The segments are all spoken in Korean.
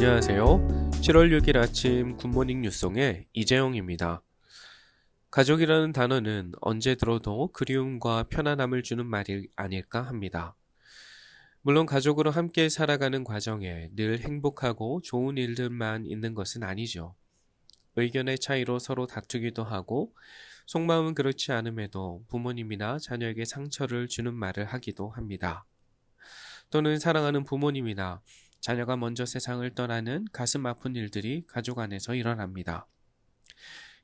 안녕하세요. 7월 6일 아침 굿모닝 뉴송의 이재영입니다. 가족이라는 단어는 언제 들어도 그리움과 편안함을 주는 말이 아닐까 합니다. 물론 가족으로 함께 살아가는 과정에 늘 행복하고 좋은 일들만 있는 것은 아니죠. 의견의 차이로 서로 다투기도 하고 속마음은 그렇지 않음에도 부모님이나 자녀에게 상처를 주는 말을 하기도 합니다. 또는 사랑하는 부모님이나 자녀가 먼저 세상을 떠나는 가슴 아픈 일들이 가족 안에서 일어납니다.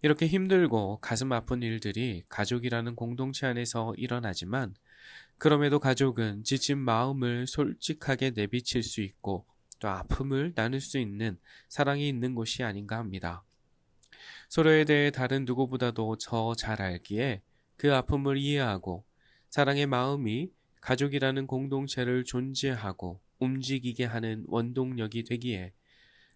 이렇게 힘들고 가슴 아픈 일들이 가족이라는 공동체 안에서 일어나지만 그럼에도 가족은 지친 마음을 솔직하게 내비칠 수 있고 또 아픔을 나눌 수 있는 사랑이 있는 곳이 아닌가 합니다. 서로에 대해 다른 누구보다도 더 잘 알기에 그 아픔을 이해하고 사랑의 마음이 가족이라는 공동체를 존재하고 움직이게 하는 원동력이 되기에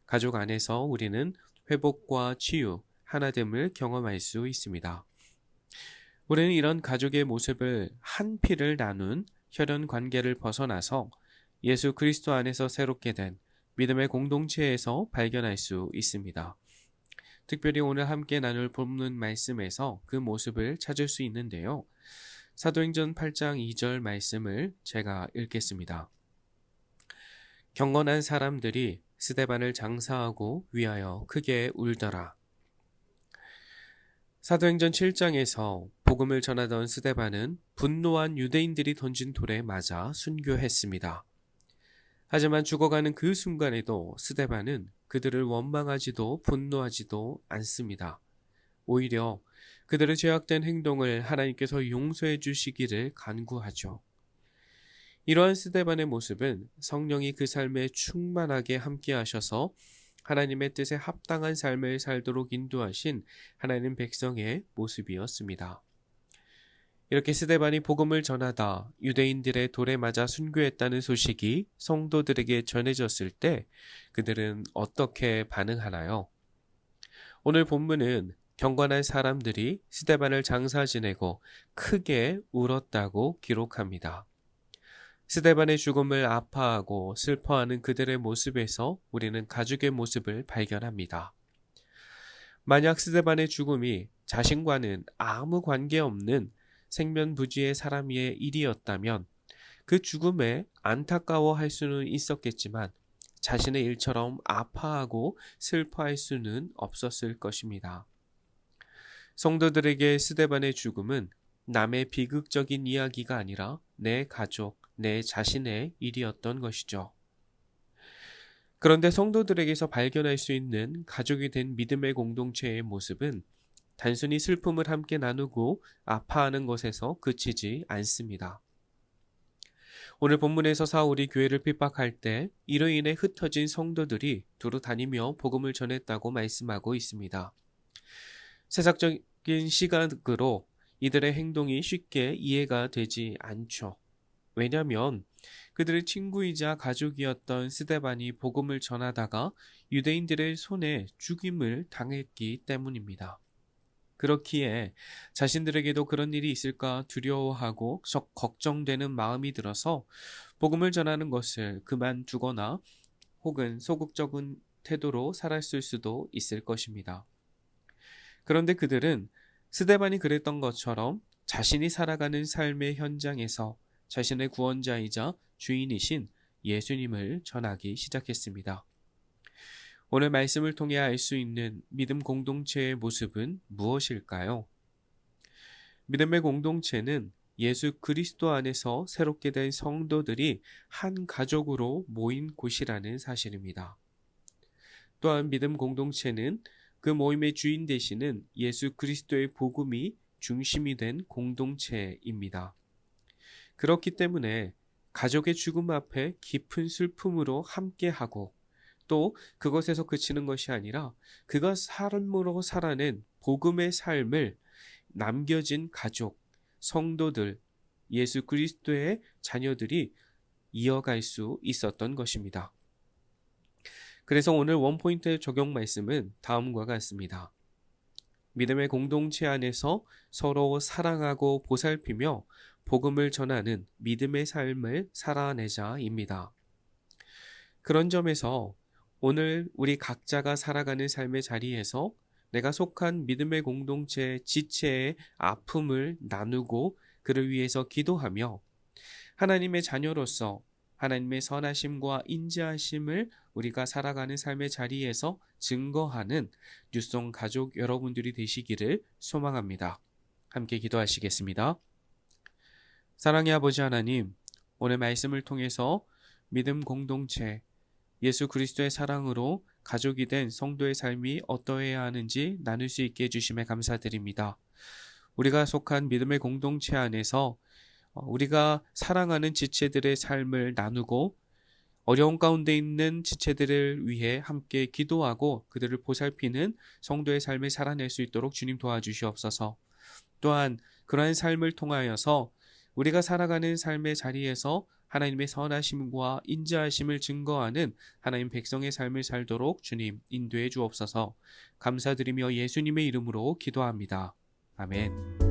가족 안에서 우리는 회복과 치유, 하나됨을 경험할 수 있습니다. 우리는 이런 가족의 모습을 한 피를 나눈 혈연 관계를 벗어나서 예수 그리스도 안에서 새롭게 된 믿음의 공동체에서 발견할 수 있습니다. 특별히 오늘 함께 나눌 본문 말씀에서 그 모습을 찾을 수 있는데요. 사도행전 8장 2절 말씀을 제가 읽겠습니다. 경건한 사람들이 스데반을 장사하고 위하여 크게 울더라. 사도행전 7장에서 복음을 전하던 스데반은 분노한 유대인들이 던진 돌에 맞아 순교했습니다. 하지만 죽어가는 그 순간에도 스데반은 그들을 원망하지도 분노하지도 않습니다. 오히려 그들의 죄악된 행동을 하나님께서 용서해 주시기를 간구하죠. 이러한 스데반의 모습은 성령이 그 삶에 충만하게 함께 하셔서 하나님의 뜻에 합당한 삶을 살도록 인도하신 하나님 백성의 모습이었습니다. 이렇게 스데반이 복음을 전하다 유대인들의 돌에 맞아 순교했다는 소식이 성도들에게 전해졌을 때 그들은 어떻게 반응하나요? 오늘 본문은 경건한 사람들이 스데반을 장사 지내고 크게 울었다고 기록합니다. 스데반의 죽음을 아파하고 슬퍼하는 그들의 모습에서 우리는 가족의 모습을 발견합니다. 만약 스데반의 죽음이 자신과는 아무 관계없는 생면부지의 사람의 일이었다면 그 죽음에 안타까워할 수는 있었겠지만 자신의 일처럼 아파하고 슬퍼할 수는 없었을 것입니다. 성도들에게 스데반의 죽음은 남의 비극적인 이야기가 아니라 내 가족, 내 자신의 일이었던 것이죠. 그런데 성도들에게서 발견할 수 있는 가족이 된 믿음의 공동체의 모습은 단순히 슬픔을 함께 나누고 아파하는 것에서 그치지 않습니다. 오늘 본문에서 사울이 교회를 핍박할 때 이로 인해 흩어진 성도들이 두루 다니며 복음을 전했다고 말씀하고 있습니다. 세상적인 시각으로 이들의 행동이 쉽게 이해가 되지 않죠. 왜냐하면 그들의 친구이자 가족이었던 스데반이 복음을 전하다가 유대인들의 손에 죽임을 당했기 때문입니다. 그렇기에 자신들에게도 그런 일이 있을까 두려워하고 걱정되는 마음이 들어서 복음을 전하는 것을 그만두거나 혹은 소극적인 태도로 살았을 수도 있을 것입니다. 그런데 그들은 스데반이 그랬던 것처럼 자신이 살아가는 삶의 현장에서 자신의 구원자이자 주인이신 예수님을 전하기 시작했습니다. 오늘 말씀을 통해 알 수 있는 믿음 공동체의 모습은 무엇일까요? 믿음의 공동체는 예수 그리스도 안에서 새롭게 된 성도들이 한 가족으로 모인 곳이라는 사실입니다. 또한 믿음 공동체는 그 모임의 주인 되시는 예수 그리스도의 복음이 중심이 된 공동체입니다. 그렇기 때문에 가족의 죽음 앞에 깊은 슬픔으로 함께하고 또 그것에서 그치는 것이 아니라 그가 삶으로 살아낸 복음의 삶을 남겨진 가족, 성도들, 예수 그리스도의 자녀들이 이어갈 수 있었던 것입니다. 그래서 오늘 원포인트 적용 말씀은 다음과 같습니다. 믿음의 공동체 안에서 서로 사랑하고 보살피며 복음을 전하는 믿음의 삶을 살아내자입니다. 그런 점에서 오늘 우리 각자가 살아가는 삶의 자리에서 내가 속한 믿음의 공동체 지체의 아픔을 나누고 그를 위해서 기도하며 하나님의 자녀로서 하나님의 선하심과 인자하심을 우리가 살아가는 삶의 자리에서 증거하는 뉴송 가족 여러분들이 되시기를 소망합니다. 함께 기도하시겠습니다. 사랑의 아버지 하나님, 오늘 말씀을 통해서 믿음 공동체, 예수 그리스도의 사랑으로 가족이 된 성도의 삶이 어떠해야 하는지 나눌 수 있게 해주심에 감사드립니다. 우리가 속한 믿음의 공동체 안에서 우리가 사랑하는 지체들의 삶을 나누고 어려운 가운데 있는 지체들을 위해 함께 기도하고 그들을 보살피는 성도의 삶을 살아낼 수 있도록 주님 도와주시옵소서. 또한 그러한 삶을 통하여서 우리가 살아가는 삶의 자리에서 하나님의 선하심과 인자하심을 증거하는 하나님 백성의 삶을 살도록 주님 인도해 주옵소서. 감사드리며 예수님의 이름으로 기도합니다. 아멘.